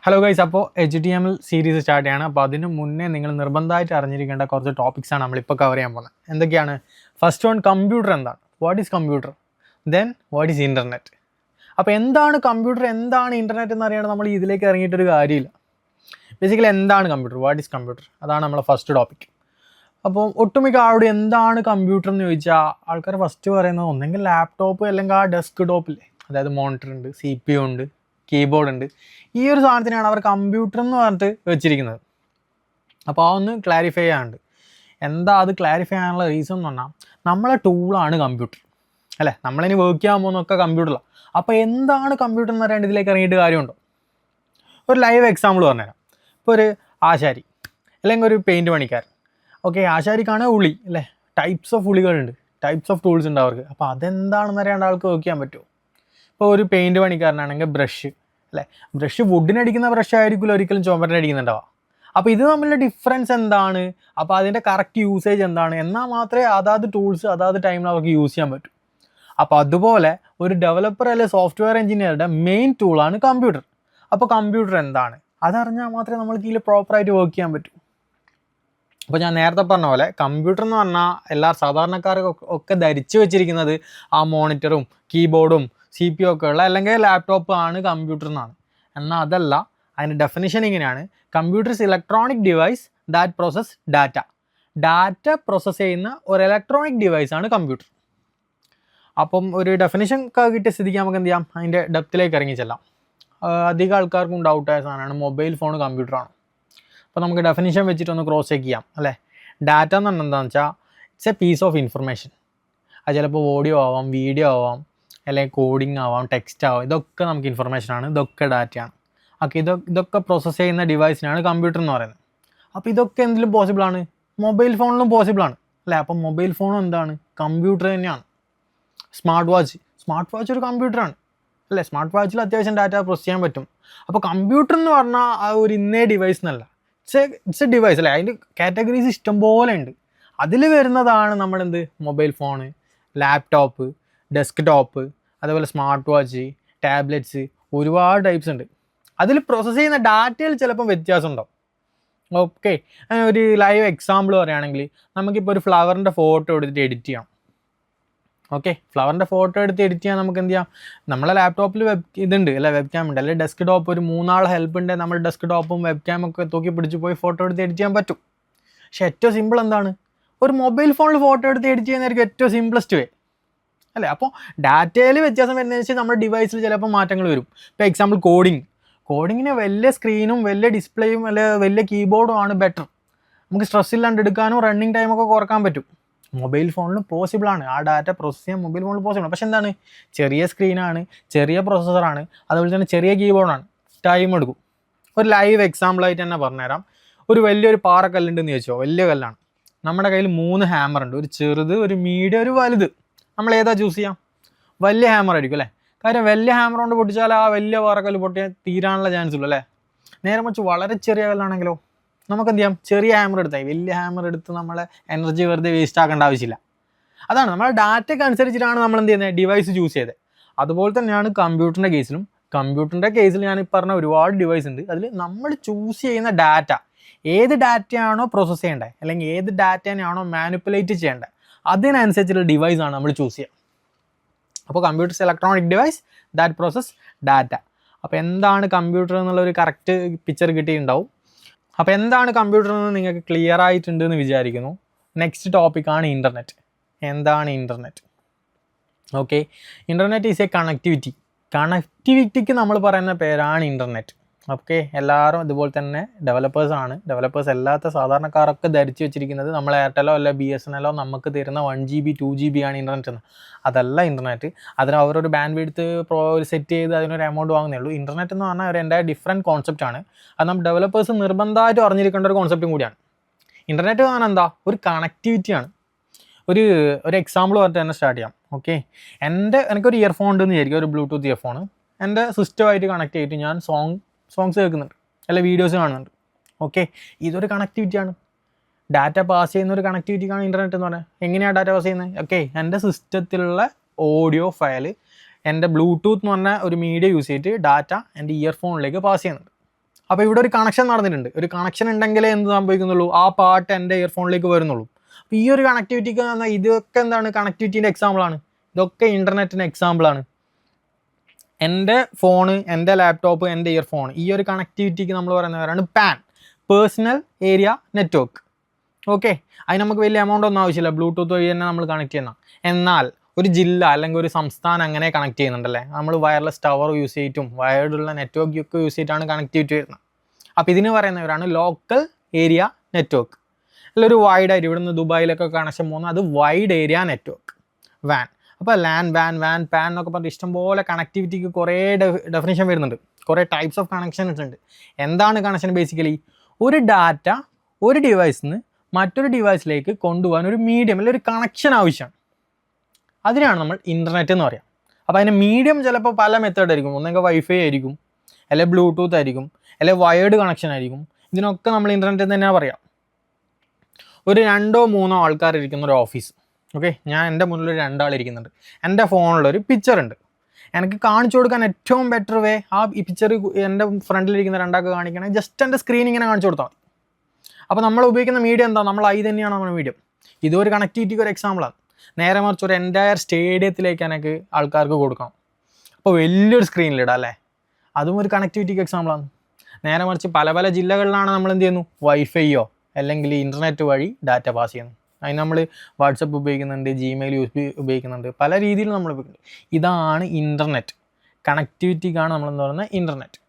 Hello guys, അപ്പോൾ HTML series start ചെയ്യാണ്. അപ്പോൾ അതിന് മുന്നേ നിങ്ങൾ നിർബന്ധമായിട്ട് അറിഞ്ഞിരിക്കേണ്ട കുറച്ച് ടോപ്പിക്സാണ് നമ്മളിപ്പോൾ കവർ ചെയ്യാൻ പോകുന്നത്. എന്തൊക്കെയാണ്? ഫസ്റ്റ് വൺ, കമ്പ്യൂട്ടർ എന്താണ്? What is computer? Then what is internet? അപ്പോൾ എന്താണ് കമ്പ്യൂട്ടർ, എന്താണ് ഇൻ്റർനെറ്റ് എന്ന് അറിയാണ്ട് നമ്മൾ ഇതിലേക്ക് ഇറങ്ങിയിട്ടൊരു കാര്യമില്ല. ബേസിക്കലി എന്താണ് കമ്പ്യൂട്ടർ, വാട്ട് ഈസ് കമ്പ്യൂട്ടർ, അതാണ് നമ്മളെ ഫസ്റ്റ് ടോപ്പിക്. അപ്പോൾ ഒട്ടുമിക്ക ആളോട് എന്താണ് കമ്പ്യൂട്ടർ എന്ന് ചോദിച്ചാൽ ആൾക്കാർ ഫസ്റ്റ് പറയുന്നത് ഒന്നെങ്കിൽ ലാപ്ടോപ്പ് അല്ലെങ്കിൽ ആ ഡെസ്ക് ടോപ്പില്ലേ, അതായത് മോണിറ്റർ ഉണ്ട്, CPU ഉണ്ട്, കീബോർഡ് ഉണ്ട്. ഈ ഒരു സാധനത്തിനാണ് അവർ കമ്പ്യൂട്ടർ എന്ന് പറഞ്ഞിട്ട് വെച്ചിരിക്കുന്നത്. അപ്പോൾ ആ ഒന്ന് ക്ലാരിഫൈ ചെയ്യാനുണ്ട്. എന്താ അത് ക്ലാരിഫൈ ചെയ്യാനുള്ള റീസൺ എന്ന് പറഞ്ഞാൽ നമ്മളെ ടൂളാണ് കമ്പ്യൂട്ടർ അല്ലേ. നമ്മളിനി വർക്ക് ചെയ്യാൻ പോകുന്നതൊക്കെ കമ്പ്യൂട്ടറിലാണ്. അപ്പോൾ എന്താണ് കമ്പ്യൂട്ടർ എന്ന് പറയാണ്ട് ഇതിലേക്ക് ഇറങ്ങിയിട്ട് കാര്യമുണ്ടോ? ഒരു ലൈവ് എക്സാമ്പിൾ പറഞ്ഞുതരാം. ഇപ്പോൾ ഒരു ആശാരി അല്ലെങ്കിൽ ഒരു പെയിൻറ്റ് പണിക്കാരൻ. ഓക്കെ, ആശാരിക്കാണ് ഉളി അല്ലേ, ടൈപ്സ് ഓഫ് ഉളികളുണ്ട്, ടൈപ്സ് ഓഫ് ടൂൾസ് ഉണ്ട് അവർക്ക്. അപ്പോൾ അതെന്താണെന്ന് അറിയാണ്ട് ആൾക്ക് വർക്ക് ചെയ്യാൻ പറ്റുമോ? ഇപ്പോൾ ഒരു പെയിൻറ്റ് പണിക്കാരനാണെങ്കിൽ ബ്രഷ് അല്ലേ, ബ്രഷ് വുഡിനടിക്കുന്ന ബ്രഷ് ആയിരിക്കില്ല ഒരിക്കലും ചുമരിനടിക്കുന്നുണ്ടാവുക. അപ്പോൾ ഇത് തമ്മിലുള്ള ഡിഫറൻസ് എന്താണ്, അപ്പോൾ അതിൻ്റെ കറക്റ്റ് യൂസേജ് എന്താണ്, എന്നാൽ മാത്രമേ അതാത് ടൂൾസ് അതാത് ടൈമിൽ അവർക്ക് യൂസ് ചെയ്യാൻ പറ്റൂ. അപ്പോൾ അതുപോലെ ഒരു ഡെവലപ്പർ അല്ലെങ്കിൽ സോഫ്റ്റ്വെയർ എഞ്ചിനീയറുടെ മെയിൻ ടൂളാണ് കമ്പ്യൂട്ടർ. അപ്പോൾ കമ്പ്യൂട്ടർ എന്താണ് അതറിഞ്ഞാൽ മാത്രമേ നമ്മൾക്ക് ഇതിൽ പ്രോപ്പറായിട്ട് വർക്ക് ചെയ്യാൻ പറ്റൂ. അപ്പോൾ ഞാൻ നേരത്തെ പറഞ്ഞ പോലെ കമ്പ്യൂട്ടർ എന്ന് പറഞ്ഞാൽ എല്ലാ സാധാരണക്കാർക്കൊക്കെ ധരിച്ചു വെച്ചിരിക്കുന്നത് ആ മോണിറ്ററും കീബോർഡും CPU ഒക്കെ ഉള്ള അല്ലെങ്കിൽ ലാപ്ടോപ്പ് ആണ് കമ്പ്യൂട്ടർ എന്നാണ്. എന്നാൽ അതല്ല, അതിൻ്റെ ഡെഫിനിഷൻ ഇങ്ങനെയാണ്: computer electronic device that process data process ചെയ്യുന്ന ഒരു ഇലക്ട്രോണിക് ഡിവൈസാണ് കമ്പ്യൂട്ടർ. അപ്പം ഒരു ഡെഫിനിഷൻ കിട്ടിയ സ്ഥിതിക്ക് നമുക്ക് എന്ത് ചെയ്യാം, അതിൻ്റെ ഡെപ്തിലേക്ക് ഇറങ്ങി ചെല്ലാം. അധികം ആൾക്കാർക്കും ഡൗട്ടായ സാധനമാണ് മൊബൈൽ ഫോൺ കമ്പ്യൂട്ടറാണ്. അപ്പോൾ നമുക്ക് ഡെഫിനിഷൻ വെച്ചിട്ടൊന്ന് ക്രോസ് ചെക്ക് ചെയ്യാം അല്ലേ. ഡാറ്റ എന്ന് പറഞ്ഞാൽ എന്താണെന്ന് വെച്ചാൽ it's a piece of information. അത് ചിലപ്പോൾ ഓഡിയോ ആവാം, വീഡിയോ ആവാം, അല്ലെങ്കിൽ കോഡിങ് ആവാം, ടെക്സ്റ്റ് ആവാം. ഇതൊക്കെ നമുക്ക് ഇൻഫർമേഷനാണ്, ഇതൊക്കെ ഡാറ്റയാണ്. ഓക്കെ, ഇതൊക്കെ പ്രോസസ്സ് ചെയ്യുന്ന ഡിവൈസിനാണ് കമ്പ്യൂട്ടർ എന്ന് പറയുന്നത്. അപ്പോൾ ഇതൊക്കെ എന്തിലും പോസിബിളാണ്, മൊബൈൽ ഫോണിലും പോസിബിളാണ് അല്ലേ. അപ്പം മൊബൈൽ ഫോണും എന്താണ്, കമ്പ്യൂട്ടർ തന്നെയാണ്. സ്മാർട്ട് വാച്ച് ഒരു കമ്പ്യൂട്ടറാണ് അല്ലേ. സ്മാർട്ട് വാച്ചിൽ അത്യാവശ്യം ഡാറ്റ പ്രോസസ് ചെയ്യാൻ പറ്റും. അപ്പോൾ കമ്പ്യൂട്ടർ എന്ന് പറഞ്ഞാൽ ആ ഒരു ഇന്നേ ഡിവൈസ് എന്നല്ല, ഇറ്റ്സ് എ ഡിവൈസ് അല്ലേ. അതിൻ്റെ കാറ്റഗറീസ് ഇഷ്ടം പോലെ ഉണ്ട്. അതിൽ വരുന്നതാണ് നമ്മളെന്ത്, mobile phone, laptop, desk top, അതേപോലെ സ്മാർട്ട് വാച്ച്, ടാബ്ലറ്റ്സ്, ഒരുപാട് ടൈപ്സ് ഉണ്ട്. അതിൽ പ്രോസസ്സ് ചെയ്യുന്ന ഡാറ്റയിൽ ചിലപ്പം വ്യത്യാസം ഉണ്ടാവും. ഓക്കെ, ഒരു ലൈവ് എക്സാമ്പിൾ പറയുകയാണെങ്കിൽ നമുക്കിപ്പോൾ ഒരു ഫ്ലവറിൻ്റെ ഫോട്ടോ എടുത്തിട്ട് എഡിറ്റ് ചെയ്യാം. ഓക്കെ, ഫ്ലവറിൻ്റെ ഫോട്ടോ എടുത്ത് എഡിറ്റ് ചെയ്യാൻ നമുക്ക് എന്ത് ചെയ്യാം, നമ്മളെ ലാപ്ടോപ്പിൽ ഇതുണ്ട് അല്ലെ, വെബ് ക്യാം ഉണ്ട്, അല്ലെങ്കിൽ ഡെസ്ക് ടോപ്പ് ഒരു 3 ആൾ ഹെൽപ്പ് ഉണ്ട്, നമ്മൾ ഡെസ്ക് ടോപ്പും വെബ് ക്യാമൊക്കെ തൂക്കി പിടിച്ച് പോയി ഫോട്ടോ എടുത്ത് എഡിറ്റ് ചെയ്യാൻ പറ്റും. പക്ഷേ ഏറ്റവും സിമ്പിൾ എന്താണ്, ഒരു മൊബൈൽ ഫോണിൽ ഫോട്ടോ എടുത്ത് എഡിറ്റ് ചെയ്യുന്നതായിരിക്കും ഏറ്റവും സിംപ്ലസ്റ്റ് വേ അല്ലേ. അപ്പോൾ ഡാറ്റയിൽ വ്യത്യാസം വരുന്നതെന്ന് വെച്ചാൽ നമ്മുടെ ഡിവൈസിൽ ചിലപ്പോൾ മാറ്റങ്ങൾ വരും. ഇപ്പോൾ എക്സാമ്പിൾ കോഡിങ്ങിന് വലിയ സ്ക്രീനും വലിയ ഡിസ്പ്ലേയും അല്ലെ വലിയ കീബോർഡും ആണ് ബെറ്റർ. നമുക്ക് സ്ട്രെസ് ഇല്ലാണ്ട് എടുക്കാനും റണ്ണിങ് ടൈമൊക്കെ കുറക്കാൻ പറ്റും. മൊബൈൽ ഫോണിലും പോസിബിളാണ്, ആ ഡാറ്റ പ്രോസസ്സ് ചെയ്യാൻ മൊബൈൽ ഫോണിൽ പോസിബിളാണ്. പക്ഷേ എന്താണ്, ചെറിയ സ്ക്രീനാണ്, ചെറിയ പ്രോസസ്സറാണ്, അതുപോലെ തന്നെ ചെറിയ കീബോർഡാണ്, ടൈം എടുക്കും. ഒരു ലൈവ് എക്സാമ്പിളായിട്ട് തന്നെ പറഞ്ഞുതരാം. ഒരു വലിയൊരു പാറക്കല്ലുണ്ടെന്ന് ചോദിച്ചോ, വലിയ കല്ലാണ്. നമ്മുടെ കയ്യിൽ 3 ഹാമർ ഉണ്ട്, ഒരു ചെറുത്, ഒരു മീഡിയം, ഒരു വലുത്. നമ്മൾ ഏതാ ചൂസ് ചെയ്യാം? വലിയ ഹാമർ ആയിരിക്കും അല്ലേ. കാര്യം വലിയ ഹാമർ കൊണ്ട് പൊട്ടിച്ചാൽ ആ വലിയ പാറക്കല്ല് പൊട്ടിയാൽ തീരാനുള്ള ചാൻസ് ഉള്ളൂ അല്ലേ. നേരെ മറിച്ച് വളരെ ചെറിയ കല്ലാണെങ്കിലോ നമുക്ക് എന്ത് ചെയ്യാം, ചെറിയ ഹാമർ എടുത്താൽ വലിയ ഹാമർ എടുത്ത് നമ്മളെ എനർജി വെറുതെ വേസ്റ്റ് ആക്കേണ്ട ആവശ്യമില്ല. അതാണ് നമ്മുടെ ഡാറ്റയ്ക്ക് അനുസരിച്ചിട്ടാണ് നമ്മൾ എന്ത് ചെയ്യുന്നത്, ഡിവൈസ് ചൂസ് ചെയ്തത്. അതുപോലെ തന്നെയാണ് കമ്പ്യൂട്ടറിൻ്റെ കേസിലും. കമ്പ്യൂട്ടറിൻ്റെ കേസിൽ ഞാൻ ഈ പറഞ്ഞ ഒരുപാട് ഡിവൈസ് ഉണ്ട്. അതിൽ നമ്മൾ ചൂസ് ചെയ്യുന്ന ഡാറ്റ, ഏത് ഡാറ്റയാണോ പ്രോസസ്സ് ചെയ്യേണ്ടത് അല്ലെങ്കിൽ ഏത് ഡാറ്റയാണോ മാനിപ്പുലേറ്റ് ചെയ്യേണ്ടത്, അതിനനുസരിച്ചുള്ള ഡിവൈസാണ് നമ്മൾ ചൂസ് ചെയ്യുക. അപ്പോൾ computer electronic device that process data. അപ്പോൾ എന്താണ് കമ്പ്യൂട്ടർ എന്നുള്ളൊരു കറക്റ്റ് പിക്ചർ കിട്ടിയിട്ടുണ്ടാവും. അപ്പോൾ എന്താണ് കമ്പ്യൂട്ടർ എന്ന് നിങ്ങൾക്ക് ക്ലിയർ ആയിട്ടുണ്ടെന്ന് വിചാരിക്കുന്നു. നെക്സ്റ്റ് ടോപ്പിക്കാണ് ഇൻ്റർനെറ്റ്. എന്താണ് internet? Okay, internet is a കണക്ടിവിറ്റിക്ക് നമ്മൾ പറയുന്ന പേരാണ് ഇൻ്റർനെറ്റ്. ഓക്കെ, എല്ലാവരും ഇതുപോലെ തന്നെ ഡെവലപ്പേഴ്സ് അല്ലാത്ത സാധാരണക്കാരൊക്കെ ധരിച്ചു വെച്ചിരിക്കുന്നത് നമ്മൾ എയർടെല്ലോ അല്ല BSNL നമുക്ക് തരുന്ന 1 GB 2 GB ആണ് ഇൻ്റർനെറ്റ് എന്ന്. അതല്ല ഇൻ്റർനെറ്റ്. അതിന് അവരൊരു ബാൻഡ് വിഡ്ത്ത് സെറ്റ് ചെയ്ത് അതിനൊരു എമൗണ്ട് വാങ്ങുന്നേ ഉള്ളൂ. ഇൻ്റർനെറ്റ് എന്ന് പറഞ്ഞാൽ ഒരു എൻ്റെ ഡിഫറെൻറ്റ് കോൺസെപ്റ്റാണ്. അത് നമ്മൾ ഡെവലപ്പേഴ്സ് നിർബന്ധമായിട്ട് അറിഞ്ഞിരിക്കേണ്ട ഒരു കോൺസെപ്റ്റും കൂടിയാണ്. ഇൻ്റർനെറ്റ് എന്ന് പറഞ്ഞാൽ എന്താ, ഒരു കണക്ടിവിറ്റിയാണ്. ഒരു എക്സാമ്പിൾ പറഞ്ഞിട്ട് തന്നെ സ്റ്റാർട്ട് ചെയ്യാം. ഓക്കെ, എനിക്കൊരു ഇയർഫോൺ ഉണ്ടെന്ന് വിചാരിക്കും, ഒരു ബ്ലൂടൂത്ത് ഇയർഫോൺ. എൻ്റെ സിസ്റ്റമായിട്ട് കണക്ട് ചെയ്തിട്ട് ഞാൻ സോങ്സ് കേൾക്കുന്നുണ്ട്, അല്ല വീഡിയോസ് കാണുന്നുണ്ട്. ഓക്കെ, ഇതൊരു കണക്ടിവിറ്റിയാണ്. ഡാറ്റ പാസ് ചെയ്യുന്ന ഒരു കണക്ടിവിറ്റിക്കാണ് ഇൻ്റർനെറ്റ് എന്ന് പറഞ്ഞാൽ. എങ്ങനെയാണ് ഡാറ്റ പാസ് ചെയ്യുന്നത്? ഓക്കെ, എൻ്റെ സിസ്റ്റത്തിലുള്ള ഓഡിയോ ഫയൽ എൻ്റെ ബ്ലൂടൂത്ത് എന്ന് പറഞ്ഞ ഒരു മീഡിയ യൂസ് ചെയ്തിട്ട് ഡാറ്റ എൻ്റെ ഇയർഫോണിലേക്ക് പാസ് ചെയ്യുന്നുണ്ട്. അപ്പോൾ ഇവിടെ ഒരു കണക്ഷൻ നടന്നിട്ടുണ്ട്. ഒരു കണക്ഷൻ ഉണ്ടെങ്കിലേ എന്ത് സംഭവിക്കുന്നുള്ളൂ, ആ പാട്ട് എൻ്റെ ഇയർഫോണിലേക്ക് വരുന്നുള്ളൂ. അപ്പോൾ ഈ ഒരു കണക്ടിവിറ്റിക്ക് പറഞ്ഞാൽ ഇതൊക്കെ എന്താണ്, കണക്ടിവിറ്റീൻ്റെ എക്സാമ്പിളാണ്. ഇതൊക്കെ ഇൻ്റർനെറ്റിൻ്റെ എക്സാമ്പിളാണ്. എൻ്റെ ഫോണ്, എൻ്റെ ലാപ്ടോപ്പ്, എൻ്റെ ഇയർഫോൺ, ഈ ഒരു കണക്ടിവിറ്റിക്ക് നമ്മൾ പറയുന്നവരാണ് PAN, personal area network. Okay, അതിന് നമുക്ക് വലിയ എമൗണ്ട് ഒന്നും ആവശ്യമില്ല, ബ്ലൂടൂത്ത് വഴി തന്നെ നമ്മൾ കണക്ട് ചെയ്യുന്ന. എന്നാൽ ഒരു ജില്ല അല്ലെങ്കിൽ ഒരു സംസ്ഥാനം അങ്ങനെ കണക്ട് ചെയ്യുന്നുണ്ടല്ലേ, നമ്മൾ വയർലെസ് ടവർ യൂസ് ചെയ്തിട്ടും വയർഡുള്ള നെറ്റ്വർക്ക് ഒക്കെ യൂസ് ചെയ്തിട്ടാണ് കണക്ടിവിറ്റി വരുന്നത്. അപ്പോൾ ഇതിന് പറയുന്നവരാണ് ലോക്കൽ ഏരിയ നെറ്റ്വർക്ക്. അല്ല ഒരു വൈഡ് ആയിട്ട് ഇവിടുന്ന് ദുബായിലൊക്കെ കണക്ഷൻ പോകുന്നത് അത് വൈഡ് ഏരിയ നെറ്റ്വർക്ക്, വാൻ. അപ്പോൾ ലാൻ, വാൻ, വാൻ, പാൻ എന്നൊക്കെ പറഞ്ഞിട്ട് ഇഷ്ടംപോലെ കണക്ടിവിറ്റിക്ക് കുറേ ഡെഫിനേഷൻ വരുന്നുണ്ട്, കുറേ ടൈപ്സ് ഓഫ് കണക്ഷൻസ് ഉണ്ട്. എന്താണ് കണക്ഷൻ? ബേസിക്കലി ഒരു ഡാറ്റ ഒരു ഡിവൈസിൽ നിന്ന് മറ്റൊരു ഡിവൈസിലേക്ക് കൊണ്ടുപോകാൻ ഒരു മീഡിയം അല്ലെങ്കിൽ ഒരു കണക്ഷൻ ആവശ്യമാണ്. അതിനാണ് നമ്മൾ ഇൻ്റർനെറ്റ് എന്ന് പറയാം. അപ്പോൾ അതിൻ്റെ മീഡിയം ചിലപ്പോൾ പല മെത്തേഡ് ആയിരിക്കും. ഒന്നെങ്കിൽ വൈഫൈ ആയിരിക്കും, അല്ലെങ്കിൽ ബ്ലൂടൂത്ത് ആയിരിക്കും, അല്ലെങ്കിൽ വയേർഡ് കണക്ഷൻ ആയിരിക്കും. ഇതിനൊക്കെ നമ്മൾ ഇൻ്റർനെറ്റ് തന്നെയാണ് പറയാം. ഒരു 2-3 ആൾക്കാർ ഇരിക്കുന്ന ഒരു ഓഫീസ്. ഓക്കെ, ഞാൻ എൻ്റെ മുന്നിൽ 2 ആൾ ഇരിക്കുന്നുണ്ട്. എൻ്റെ ഫോണിലൊരു പിക്ചർ ഉണ്ട്. എനിക്ക് കാണിച്ചു കൊടുക്കാൻ ഏറ്റവും ബെറ്റർ വേ ആ ഈ പിക്ചർ എൻ്റെ ഫ്രണ്ടിലിരിക്കുന്ന 2 ആൾക്ക് കാണിക്കണമെങ്കിൽ ജസ്റ്റ് എൻ്റെ സ്ക്രീൻ ഇങ്ങനെ കാണിച്ചു കൊടുത്താൽ മതി. അപ്പോൾ നമ്മൾ ഉപയോഗിക്കുന്ന മീഡിയം എന്താ? നമ്മൾ ഐ തന്നെയാണ് നമ്മുടെ മീഡിയം. ഇതൊരു കണക്ടിവിറ്റിക്ക് ഒരു എക്സാമ്പിളാണ്. നേരെ മറിച്ച് ഒരു എൻ്റയർ സ്റ്റേഡിയത്തിലേക്ക് എനിക്ക് ആൾക്കാർക്ക് കൊടുക്കണം, അപ്പോൾ വലിയൊരു സ്ക്രീനിലിടാം അല്ലേ, അതും ഒരു കണക്ടിവിറ്റിക്ക് എക്സാമ്പിളാണ്. നേരെ മറിച്ച് പല പല ജില്ലകളിലാണ് നമ്മൾ എന്ത് ചെയ്യുന്നു, വൈഫൈയോ അല്ലെങ്കിൽ ഇൻ്റർനെറ്റ് വഴി ഡാറ്റ പാസ് ചെയ്യുന്നു. അതിന് നമ്മൾ വാട്സപ്പ് ഉപയോഗിക്കുന്നുണ്ട്, ജിമെയിൽ ഉപയോഗിക്കുന്നുണ്ട്, പല രീതിയിൽ നമ്മൾ ഉപയോഗിക്കുന്നുണ്ട്. ഇതാണ് ഇൻ്റർനെറ്റ്. കണക്ടിവിറ്റിക്കാണ് നമ്മളെന്ന് പറയുന്നത് ഇൻ്റർനെറ്റ്.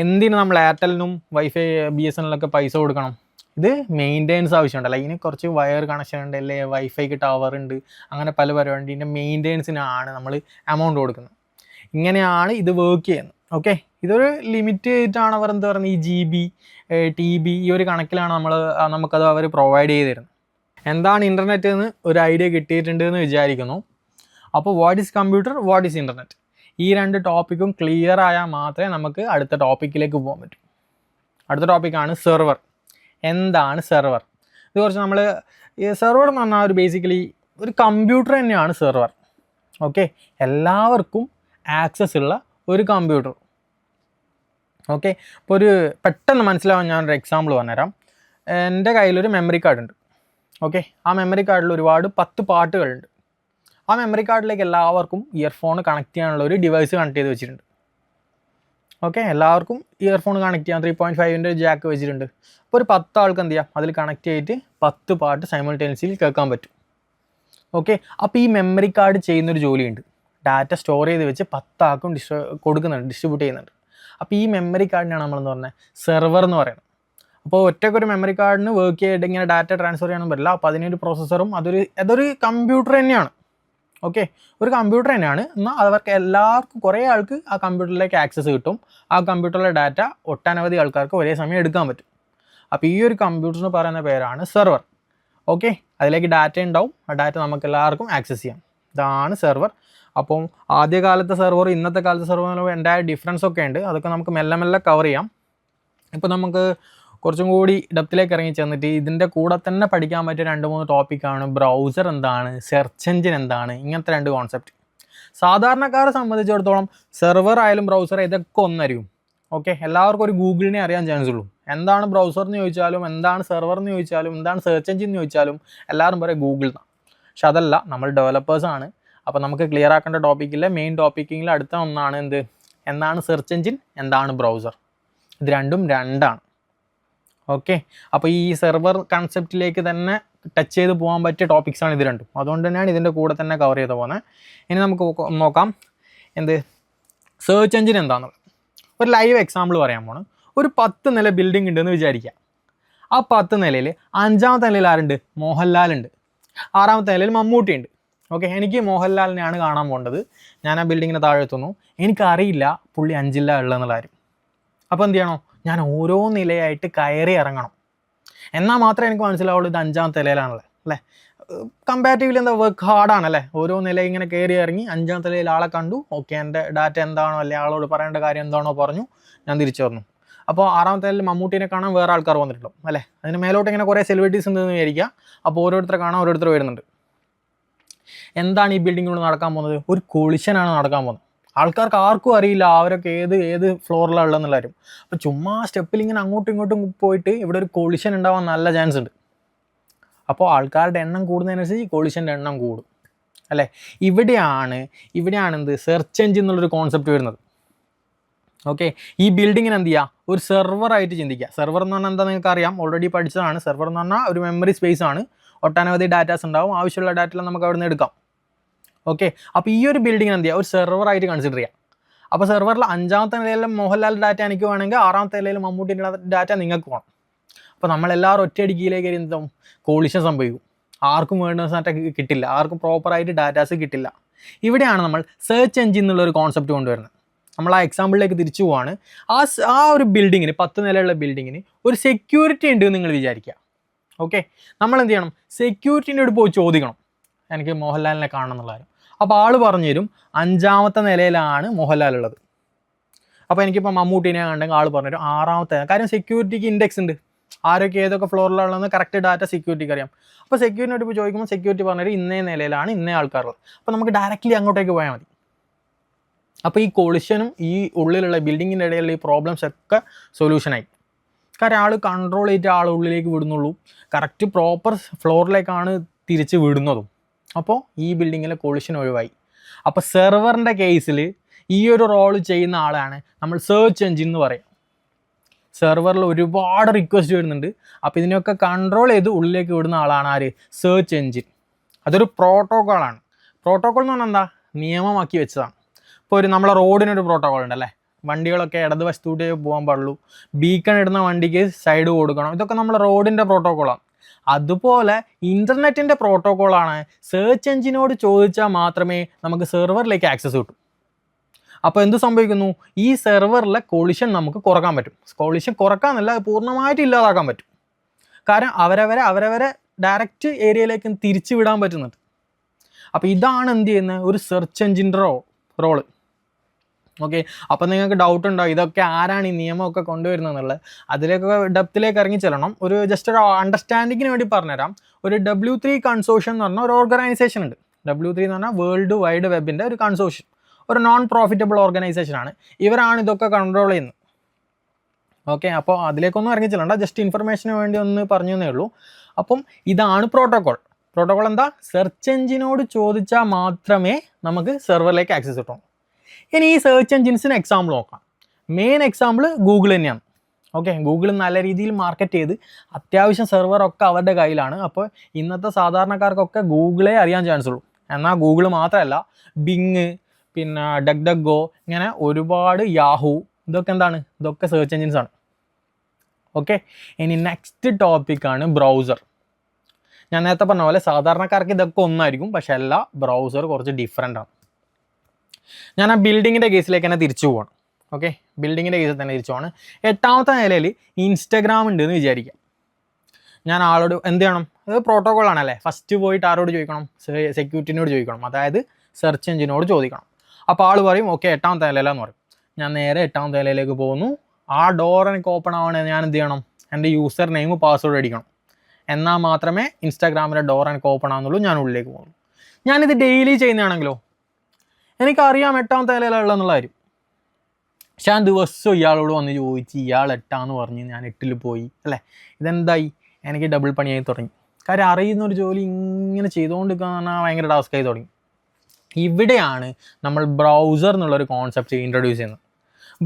എന്തിന് നമ്മൾ എയർടെലിനും വൈഫൈ BSNL പൈസ കൊടുക്കണം? ഇത് മെയിൻ്റെനൻസ് ആവശ്യമുണ്ടല്ലോ, ഇതിന് കുറച്ച് വയർ കണക്ഷൻ ഉണ്ട്, അല്ലേ വൈഫൈക്ക് ടവർ ഉണ്ട്, അങ്ങനെ പല പരിപാടി. ഇതിൻ്റെ മെയിൻ്റെനൻസിനാണ് നമ്മൾ എമൗണ്ട് കൊടുക്കുന്നത്. ഇങ്ങനെയാണ് ഇത് വർക്ക് ചെയ്യുന്നത്. ഓക്കെ, ഇതൊരു ലിമിറ്റ് ചെയ്തിട്ടാണ് അവർ എന്താ പറയുന്നത്, ഈ GB TB ഈ ഒരു കണക്കിലാണ് നമുക്കത് അവർ പ്രൊവൈഡ് ചെയ്ത് തരുന്നത്. എന്താണ് ഇൻ്റർനെറ്റ് എന്ന് ഒരു ഐഡിയ കിട്ടിയിട്ടുണ്ട് എന്ന് വിചാരിക്കുന്നു. അപ്പോൾ what is computer, what is internet, ഈ 2 ടോപ്പിക്കും ക്ലിയർ ആയാൽ മാത്രമേ നമുക്ക് അടുത്ത ടോപ്പിക്കിലേക്ക് പോകാൻ പറ്റൂ. അടുത്ത ടോപ്പിക്കാണ് സെർവർ. എന്താണ് സെർവർ? ഇത് കുറച്ച് നമ്മൾ സെർവർ എന്ന് പറഞ്ഞാൽ ഒരു ബേസിക്കലി ഒരു കമ്പ്യൂട്ടർ തന്നെയാണ് സെർവർ. ഓക്കെ, എല്ലാവർക്കും ആക്സസ് ഉള്ള ഒരു കമ്പ്യൂട്ടർ. ഓക്കെ, ഇപ്പോൾ ഒരു പെട്ടെന്ന് മനസ്സിലാവാൻ ഞാനൊരു എക്സാമ്പിൾ പറഞ്ഞുതരാം. എൻ്റെ കയ്യിലൊരു മെമ്മറി കാർഡ് ഉണ്ട്. ഓക്കെ, ആ മെമ്മറി കാർഡിൽ ഒരുപാട് 10 പാട്ടുകളുണ്ട്. ആ മെമ്മറി കാർഡിലേക്ക് എല്ലാവർക്കും ഇയർഫോൺ കണക്ട് ചെയ്യാനുള്ള ഒരു ഡിവൈസ് കണക്ട് ചെയ്ത് വെച്ചിട്ടുണ്ട്. ഓക്കെ, എല്ലാവർക്കും ഇയർഫോൺ കണക്ട് ചെയ്യാൻ 3.5 ജാക്ക് വെച്ചിട്ടുണ്ട്. അപ്പോൾ ഒരു 10 ആൾക്ക് എന്ത് ചെയ്യാം, അതിൽ കണക്ട് ചെയ്തിട്ട് 10 പാട്ട് സൈമൾട്ടേനിയസ്ലി കേൾക്കാൻ പറ്റും. ഓക്കെ, അപ്പോൾ ഈ മെമ്മറി കാർഡ് ചെയ്യുന്നൊരു ജോലിയുണ്ട്. ഡാറ്റ സ്റ്റോർ ചെയ്ത് വെച്ച് 10 ആൾക്കും ഡിസ്ട്രിബ്യൂട്ട് ചെയ്യുന്നുണ്ട്. അപ്പോൾ ഈ മെമ്മറി കാർഡിനാണ് നമ്മളെന്ന് പറഞ്ഞത് സെർവർ എന്ന് പറയുന്നത്. അപ്പോൾ ഒറ്റക്കൊരു മെമ്മറി കാർഡിന് വർക്ക് ചെയ്തിട്ട് ഇങ്ങനെ ഡാറ്റ ട്രാൻസ്ഫർ ചെയ്യാനും പറ്റില്ല. അപ്പോൾ അതിനൊരു പ്രോസസ്സറും അതൊരു കമ്പ്യൂട്ടർ തന്നെയാണ്. ഓക്കെ, ഒരു കമ്പ്യൂട്ടർ തന്നെയാണ്. എന്നാൽ അവർക്ക് എല്ലാവർക്കും കുറേ ആൾക്ക് ആ കമ്പ്യൂട്ടറിലേക്ക് ആക്സസ് കിട്ടും. ആ കമ്പ്യൂട്ടറിലെ ഡാറ്റ ഒട്ടനവധി ആൾക്കാർക്ക് ഒരേ സമയം എടുക്കാൻ പറ്റും. അപ്പോൾ ഈ ഒരു കമ്പ്യൂട്ടറിന് പറയുന്ന പേരാണ് സെർവർ. ഓക്കെ, അതിലേക്ക് ഡാറ്റ ഉണ്ടാവും. ആ ഡാറ്റ നമുക്ക് എല്ലാവർക്കും ആക്സസ് ചെയ്യാം. ഇതാണ് സെർവർ. അപ്പം ആദ്യകാലത്തെ സെർവർ ഇന്നത്തെ കാലത്തെ സെർവർ എൻ്റെ ഡിഫറൻസ് ഒക്കെ ഉണ്ട്. അതൊക്കെ നമുക്ക് മെല്ലെ മെല്ലെ കവർ ചെയ്യാം. ഇപ്പോൾ നമുക്ക് കുറച്ചും കൂടി ഡെപ്തിലേക്ക് ഇറങ്ങി ചെന്നിട്ട് ഇതിൻ്റെ കൂടെ തന്നെ പഠിക്കാൻ പറ്റിയ 2-3 ടോപ്പിക്കാണ് ബ്രൗസർ എന്താണ്, സെർച്ച് എഞ്ചിൻ എന്താണ്, ഇങ്ങനത്തെ 2 കോൺസെപ്റ്റ്. സാധാരണക്കാരെ സംബന്ധിച്ചിടത്തോളം സെർവർ ആയാലും ബ്രൗസർ ഇതൊക്കെ ഒന്നായിരിക്കും. ഓക്കെ, എല്ലാവർക്കും ഒരു ഗൂഗിളിനെ അറിയാൻ ചാൻസ് ഉള്ളൂ. എന്താണ് ബ്രൗസർ എന്ന് ചോദിച്ചാലും, എന്താണ് സെർവർ എന്ന് ചോദിച്ചാലും, എന്താണ് സെർച്ച് എഞ്ചിൻ എന്ന് ചോദിച്ചാലും എല്ലാവരും പറയും ഗൂഗിൾ എന്നാണ്. പക്ഷെ അതല്ല, നമ്മൾ ഡെവലപ്പേഴ്സാണ്. അപ്പോൾ നമുക്ക് ക്ലിയർ ആക്കേണ്ട ടോപ്പിക്കില്ല, മെയിൻ ടോപ്പിക്കിൽ അടുത്ത ഒന്നാണ് എന്താണ് സെർച്ച് എഞ്ചിൻ, എന്താണ് ബ്രൗസർ. ഇത് രണ്ടും രണ്ടാണ്. ഓക്കെ, അപ്പോൾ ഈ സെർവർ കൺസെപ്റ്റിലേക്ക് തന്നെ ടച്ച് ചെയ്ത് പോകാൻ പറ്റിയ ടോപ്പിക്സാണ് ഇത് രണ്ടും. അതുകൊണ്ട് തന്നെയാണ് ഇതിൻ്റെ കൂടെ തന്നെ കവർ ചെയ്ത് പോകുന്നത്. ഇനി നമുക്ക് നോക്കാം സെർച്ച് എഞ്ചിൻ എന്താണെന്നുള്ളത്. ഒരു ലൈവ് എക്സാമ്പിൾ പറയാൻ പോണ്. ഒരു 10 നില ബിൽഡിംഗ് ഉണ്ടെന്ന് വിചാരിക്കുക. ആ 10 നിലയിൽ 5ാമത്തെ നിലയിൽ ആരുണ്ട്? മോഹൻലാലുണ്ട്. 6ാമത്തെ നിലയിൽ മമ്മൂട്ടി ഉണ്ട്. ഓക്കെ, എനിക്ക് മോഹൻലാലിനെയാണ് കാണാൻ പോകേണ്ടത്. ഞാൻ ആ ബിൽഡിങ്ങിന് താഴെ എത്തുന്നു. എനിക്കറിയില്ല പുള്ളി 5ില്ല ഉള്ളതെന്നുള്ള കാര്യം. അപ്പോൾ എന്ത് ചെയ്യണോ? ഞാൻ ഓരോ നിലയായിട്ട് കയറി ഇറങ്ങണം. എന്നാൽ മാത്രമേ എനിക്ക് മനസ്സിലാവുള്ളൂ ഇത് 5ാമത്തെ നിലയിലാണല്ലേ. അല്ലേ, കമ്പാരിറ്റീവ്ലി വർക്ക് ഹാർഡാണല്ലേ. ഓരോ നില ഇങ്ങനെ കയറി ഇറങ്ങി 5ാമത്തെ നിലയിൽ ആളെ കണ്ടു. ഓക്കെ, എൻ്റെ ഡാറ്റ എന്താണോ അല്ലെ ആളോട് പറയേണ്ട കാര്യം എന്താണോ പറഞ്ഞു, ഞാൻ തിരിച്ചു വന്നു. അപ്പോൾ 6ാമത്തെ നിലയിൽ മമ്മൂട്ടിനെ കാണാൻ വേറെ ആൾക്കാർ വന്നിട്ടുള്ളൂ അല്ലേ. അതിന് മേലോട്ട് ഇങ്ങനെ കുറേ സെലിബ്രിറ്റീസ് ഉണ്ടെന്ന് വിചാരിക്കുക. അപ്പോൾ ഓരോരുത്തരെ കാണാൻ ഓരോരുത്തർ വരുന്നുണ്ട്. എന്താണ് ഈ ബിൽഡിങ്ങിലൂടെ നടക്കാൻ പോകുന്നത്? ഒരു കൊളിഷനാണ് നടക്കാൻ പോകുന്നത്. ആൾക്കാർക്ക് ആർക്കും അറിയില്ല അവരൊക്കെ ഏത് ഫ്ലോറിലാണ് ഉള്ളതെന്നുള്ള കാര്യം. അപ്പോൾ ചുമ്മാ സ്റ്റെപ്പിൽ ഇങ്ങനെ അങ്ങോട്ടും ഇങ്ങോട്ടും പോയിട്ട് ഇവിടെ ഒരു കൊളിഷൻ ഉണ്ടാവാൻ നല്ല ചാൻസ് ഉണ്ട്. അപ്പോൾ ആൾക്കാരുടെ എണ്ണം കൂടുന്നതിനനുസരിച്ച് കൊളിഷൻ്റെ എണ്ണം കൂടും അല്ലേ. ഇവിടെയാണ് എന്ത് സെർച്ച് എഞ്ചിൻ എന്നുള്ളൊരു കോൺസെപ്റ്റ് വരുന്നത്. ഓക്കെ, ഈ ബിൽഡിങ്ങിന് എന്ത് ചെയ്യുക, ഒരു സെർവറായിട്ട് ചിന്തിക്കുക. സെർവർ എന്ന് പറഞ്ഞാൽ എന്താ നിങ്ങൾക്ക് അറിയാം, ഓൾറെഡി പഠിച്ചതാണ്. സെർവർ എന്ന് പറഞ്ഞാൽ ഒരു മെമ്മറി സ്പേസ് ആണ്. ഒട്ടനവധി ഡാറ്റാസ് ഉണ്ടാവും, ആവശ്യമുള്ള ഡാറ്റയെല്ലാം നമുക്ക് അവിടെ നിന്ന് എടുക്കാം. ഓക്കെ, അപ്പോൾ ഈ ഒരു ബിൽഡിങ്ങിന് എന്ത് ചെയ്യുക, ഒരു സെർവറായിട്ട് കൺസിഡർ ചെയ്യാം. അപ്പോൾ സെർവറിൽ 5ാമത്തെ നിലയിലും മോഹൻലാൽ ഡാറ്റ എനിക്ക് വേണമെങ്കിൽ 6ാമത്തെ നിലയിൽ മമ്മൂട്ടിൻ്റെ ഡാറ്റ നിങ്ങൾക്ക് വേണം. അപ്പോൾ നമ്മളെല്ലാവരും ഒറ്റയടിക്കിലേക്ക് എന്താവും, കോളിഷൻ സംഭവിക്കും. ആർക്കും വേണ്ട ഡാറ്റ കിട്ടില്ല, ആർക്കും പ്രോപ്പറായിട്ട് ഡാറ്റാസ് കിട്ടില്ല. ഇവിടെയാണ് നമ്മൾ സെർച്ച് എഞ്ചിൻ എന്നുള്ളൊരു കോൺസെപ്റ്റ് കൊണ്ടുവരുന്നത്. നമ്മൾ ആ എക്സാമ്പിളിലേക്ക് തിരിച്ചു പോവാണ്. ആ ഒരു ബിൽഡിങ്ങിന് 10 നിലയുള്ള ബിൽഡിങ്ങിന് ഒരു സെക്യൂരിറ്റി ഉണ്ട് നിങ്ങൾ വിചാരിക്കുക. ഓക്കെ, നമ്മൾ എന്ത് ചെയ്യണം, സെക്യൂരിറ്റിൻ്റെ പോയി ചോദിക്കണം എനിക്ക് മോഹൻലാലിനെ കാണണം എന്നുള്ള കാര്യം. അപ്പോൾ ആൾ പറഞ്ഞു തരും 5ാമത്തെ നിലയിലാണ് മോഹൻലാൽ ഉള്ളത്. അപ്പോൾ എനിക്കിപ്പോൾ മമ്മൂട്ടിനെ കണ്ടെങ്കിൽ ആൾ പറഞ്ഞു തരും 6ാമത്തെ. കാര്യം സെക്യൂരിറ്റിക്ക് ഇൻഡെക്സ് ഉണ്ട്, ആരൊക്കെ ഏതൊക്കെ ഫ്ലോറിലുള്ളതെന്ന് കറക്റ്റ് ഡാറ്റ സെക്യൂരിറ്റിക്ക് അറിയാം. അപ്പോൾ സെക്യൂരിറ്റിനോട് ഇപ്പോൾ ചോദിക്കുമ്പോൾ സെക്യൂരിറ്റി പറഞ്ഞാൽ ഇന്നേ നിലയിലാണ് ഇന്നേ ആൾക്കാരുള്ളത്. അപ്പോൾ നമുക്ക് ഡയറക്റ്റ്ലി അങ്ങോട്ടേക്ക് പോയാൽ മതി. അപ്പോൾ ഈ കൊളിഷനും ഈ ഉള്ളിലുള്ള ബിൽഡിങ്ങിൻ്റെ ഇടയിലുള്ള ഈ പ്രോബ്ലംസ് ഒക്കെ സൊല്യൂഷനായി. കാരണം ആൾ കൺട്രോൾ ചെയ്തിട്ട് ആൾ ഉള്ളിലേക്ക് വിടുന്നുള്ളൂ, കറക്റ്റ് പ്രോപ്പർ ഫ്ലോറിലേക്കാണ് തിരിച്ച് വിടുന്നതും. അപ്പോൾ ഈ ബിൽഡിങ്ങിലെ കൊളിഷൻ ഒഴിവായി. അപ്പോൾ സെർവറിൻ്റെ കേസിൽ ഈ ഒരു റോള് ചെയ്യുന്ന ആളാണ് നമ്മൾ സെർച്ച് എഞ്ചിൻ എന്ന് പറയും. സെർവറിൽ ഒരുപാട് റിക്വസ്റ്റ് വരുന്നുണ്ട്. അപ്പോൾ ഇതിനൊക്കെ കൺട്രോൾ ചെയ്ത് ഉള്ളിലേക്ക് വിടുന്ന ആളാണ് ആര്, സെർച്ച് എഞ്ചിൻ. അതൊരു പ്രോട്ടോക്കോളാണ്. പ്രോട്ടോക്കോൾ എന്ന് പറഞ്ഞാൽ എന്താ, നിയമമാക്കി വെച്ചതാണ്. ഇപ്പോൾ നമ്മളെ റോഡിനൊരു പ്രോട്ടോക്കോൾ ഉണ്ടല്ലേ, വണ്ടികളൊക്കെ ഇടതുവശത്തൂടെ പോകാൻ പാടുള്ളൂ, ബീക്കൺ ഇടുന്ന വണ്ടിക്ക് സൈഡ് കൊടുക്കണം, ഇതൊക്കെ നമ്മളെ റോഡിൻ്റെ പ്രോട്ടോക്കോളാണ്. അതുപോലെ ഇൻ്റർനെറ്റിൻ്റെ പ്രോട്ടോക്കോളാണ് സെർച്ച് എഞ്ചിനോട് ചോദിച്ചാൽ മാത്രമേ നമുക്ക് സെർവറിലേക്ക് ആക്സസ് കിട്ടൂ. അപ്പോൾ എന്ത് സംഭവിക്കുന്നു, ഈ സെർവറിലെ കൊളിഷൻ നമുക്ക് കുറക്കാൻ പറ്റും. കൊളിഷൻ കുറക്കാന്നല്ല, പൂർണ്ണമായിട്ട് ഇല്ലാതാക്കാൻ പറ്റും. കാരണം അവരവരെ ഡയറക്റ്റ് ഏരിയയിലേക്ക് തിരിച്ചു വിടാൻ പറ്റുന്നുണ്ട്. അപ്പോൾ ഇതാണ് എന്ത് ചെയ്യുന്നത്, ഒരു സെർച്ച് എഞ്ചിൻ്റെ റോള്. ഓക്കെ, അപ്പോൾ നിങ്ങൾക്ക് ഡൗട്ട് ഉണ്ടാവും ഇതൊക്കെ ആരാണ് ഈ നിയമമൊക്കെ കൊണ്ടുവരുന്നതെന്നുള്ളത്. അതിലേക്ക് ഡെപ്തിലേക്ക് ഇറങ്ങി ചെല്ലണം. ഒരു ജസ്റ്റ് ഒരു അണ്ടർസ്റ്റാൻഡിങ്ങിന് വേണ്ടി പറഞ്ഞുതരാം. ഒരു W3 കൺസോർഷ്യം എന്ന് പറഞ്ഞ ഒരു ഓർഗനൈസേഷൻ ഉണ്ട്. W3 എന്ന് പറഞ്ഞാൽ വേൾഡ് വൈഡ് വെബിൻ്റെ ഒരു കൺസോർഷ്യം, ഒരു നോൺ പ്രോഫിറ്റബിൾ ഓർഗനൈസേഷനാണ്. ഇവരാണ് ഇതൊക്കെ കൺട്രോൾ ചെയ്യുന്നത്. ഓക്കെ, അപ്പോൾ അതിലേക്കൊന്നും ഇറങ്ങി ചെല്ലണ്ട, ജസ്റ്റ് ഇൻഫർമേഷന് വേണ്ടി ഒന്ന് പറഞ്ഞു തന്നേ ഉള്ളൂ. അപ്പം ഇതാണ് പ്രോട്ടോക്കോൾ. പ്രോട്ടോക്കോൾ എന്താ, സെർച്ച് എഞ്ചിനോട് ചോദിച്ചാൽ മാത്രമേ നമുക്ക് സെർവറിലേക്ക് ആക്സസ് കിട്ടൂ. ഇനി ഈ സെർച്ച് എഞ്ചിൻസിന് എക്സാമ്പിൾ നോക്കാം. മെയിൻ എക്സാമ്പിൾ ഗൂഗിൾ തന്നെയാണ്. ഓക്കെ, ഗൂഗിൾ നല്ല രീതിയിൽ മാർക്കറ്റ് ചെയ്ത് അത്യാവശ്യം സെർവറൊക്കെ അവരുടെ കയ്യിലാണ്. അപ്പോൾ ഇന്നത്തെ സാധാരണക്കാർക്കൊക്കെ ഗൂഗിളേ അറിയാൻ ചാൻസ് ഉള്ളൂ. എന്നാൽ ഗൂഗിൾ മാത്രമല്ല, ബിങ്, പിന്നെ ഡഗ്ഡഗോ, ഇങ്ങനെ ഒരുപാട്, യാഹൂ, ഇതൊക്കെ എന്താണ്, ഇതൊക്കെ സെർച്ച് എഞ്ചിൻസാണ്. ഓക്കെ, ഇനി നെക്സ്റ്റ് ടോപ്പിക്കാണ് ബ്രൗസർ. ഞാൻ നേരത്തെ പറഞ്ഞ പോലെ സാധാരണക്കാർക്ക് ഇതൊക്കെ ഒന്നായിരിക്കും, പക്ഷെ എല്ലാ ബ്രൗസർ കുറച്ച് ഡിഫറെൻ്റ് ആണ്. ഞാൻ ആ ബിൽഡിങ്ങിൻ്റെ കേസിലേക്ക് തന്നെ തിരിച്ചു പോവാണ്. ഓക്കെ, ബിൽഡിങ്ങിൻ്റെ കേസിൽ തന്നെ തിരിച്ചു പോവാണ്. 8ാമത്തെ നിലയിൽ ഇൻസ്റ്റഗ്രാം ഉണ്ട് എന്ന് വിചാരിക്കാം. ഞാൻ ആളോട് എന്ത് ചെയ്യണം, അത് പ്രോട്ടോക്കോളാണല്ലേ, ഫസ്റ്റ് പോയിട്ട് ആരോട് ചോദിക്കണം, സെക്യൂരിറ്റിനോട് ചോദിക്കണം, അതായത് സെർച്ച് എഞ്ചിനോട് ചോദിക്കണം. അപ്പോൾ ആൾ പറയും ഓക്കെ 8ാമത്തെ നിലയിലാന്ന് പറയും. ഞാൻ നേരെ 8ാമത്തെ നിലയിലേക്ക് പോകുന്നു. ആ ഡോർ എനിക്ക് ഓപ്പൺ ആവണമെങ്കിൽ ഞാൻ എന്ത് ചെയ്യണം, എൻ്റെ യൂസർ നെയിം പാസ്വേഡ് അടിക്കണം. എന്നാൽ മാത്രമേ ഇൻസ്റ്റാഗ്രാമിലെ ഡോർ എനിക്ക് ഓപ്പൺ ആവുന്നുള്ളൂ, ഞാൻ ഉള്ളിലേക്ക് പോകുള്ളൂ. ഞാനിത് ഡെയിലി ചെയ്യുന്നതാണെങ്കിലോ, എനിക്കറിയാം 8ാമത്തെ നിലയിലുള്ളതെന്നുള്ള കാര്യം. പക്ഷെ ഞാൻ ദിവസവും ഇയാളോട് വന്ന് ചോദിച്ച് ഇയാൾ 8ആന്ന് പറഞ്ഞ് ഞാൻ 8ൽ പോയി അല്ലേ. ഇതെന്തായി, എനിക്ക് ഡബിൾ പണിയായി തുടങ്ങി. കാര്യം അറിയുന്നൊരു ജോലി ഇങ്ങനെ ചെയ്തുകൊണ്ടിരിക്കുക എന്ന് പറഞ്ഞാൽ ഭയങ്കര ടാസ്ക്കായി തുടങ്ങി. ഇവിടെയാണ് നമ്മൾ ബ്രൗസർ എന്നുള്ളൊരു കോൺസെപ്റ്റ് ഇൻട്രൊഡ്യൂസ് ചെയ്യുന്നത്.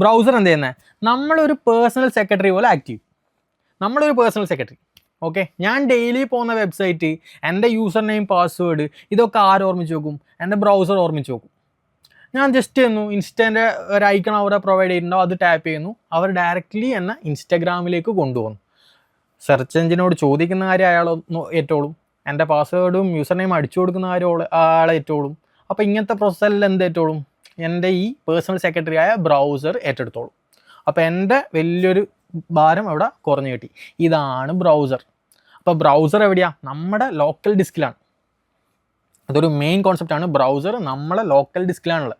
ബ്രൗസർ എന്ത് ചെയ്യുന്നത്, നമ്മളൊരു പേഴ്സണൽ സെക്രട്ടറി പോലെ ആക്ട് ചെയ്യും. നമ്മളൊരു പേഴ്സണൽ സെക്രട്ടറി. ഓക്കെ, ഞാൻ ഡെയിലി പോകുന്ന വെബ്സൈറ്റ്, എൻ്റെ യൂസർ നെയിം, പാസ്വേഡ്, ഇതൊക്കെ ആര് ഓർമ്മിച്ച് വെക്കും, എൻ്റെ ബ്രൗസർ ഓർമ്മിച്ച് വെക്കും. ഞാൻ ജസ്റ്റ് ചെയ്യുന്നു, ഇൻസ്റ്റൻ്റെ ഒരു ഐക്കൺ അവിടെ പ്രൊവൈഡ് ചെയ്യുന്നുണ്ടോ, അത് ടാപ്പ് ചെയ്യുന്നു, അവർ ഡയറക്റ്റ്ലി എന്നെ ഇൻസ്റ്റഗ്രാമിലേക്ക് കൊണ്ടുപോകുന്നു. സെർച്ച് എഞ്ചിനോട് ചോദിക്കുന്ന കാര്യം അയാൾ ഏറ്റോളും, എൻ്റെ പാസ്വേഡും യൂസർ നെയിം അടിച്ചു കൊടുക്കുന്ന കാര്യം ആളെ ഏറ്റോളും. അപ്പോൾ ഇങ്ങനത്തെ പ്രോസസ്സെല്ലാം എന്ത് ഏറ്റോളും, എൻ്റെ ഈ പേഴ്സണൽ സെക്രട്ടറി ആയ ബ്രൗസർ ഏറ്റെടുത്തോളും. അപ്പോൾ എൻ്റെ വലിയൊരു ഭാരം അവിടെ കുറഞ്ഞു കിട്ടി. ഇതാണ് ബ്രൗസർ. അപ്പോൾ ബ്രൗസർ എവിടെയാണ്, നമ്മുടെ ലോക്കൽ ഡിസ്കിലാണ്. അതൊരു മെയിൻ കോൺസെപ്റ്റാണ്. ബ്രൗസർ നമ്മളെ ലോക്കൽ ഡിസ്കിലാണുള്ളത്.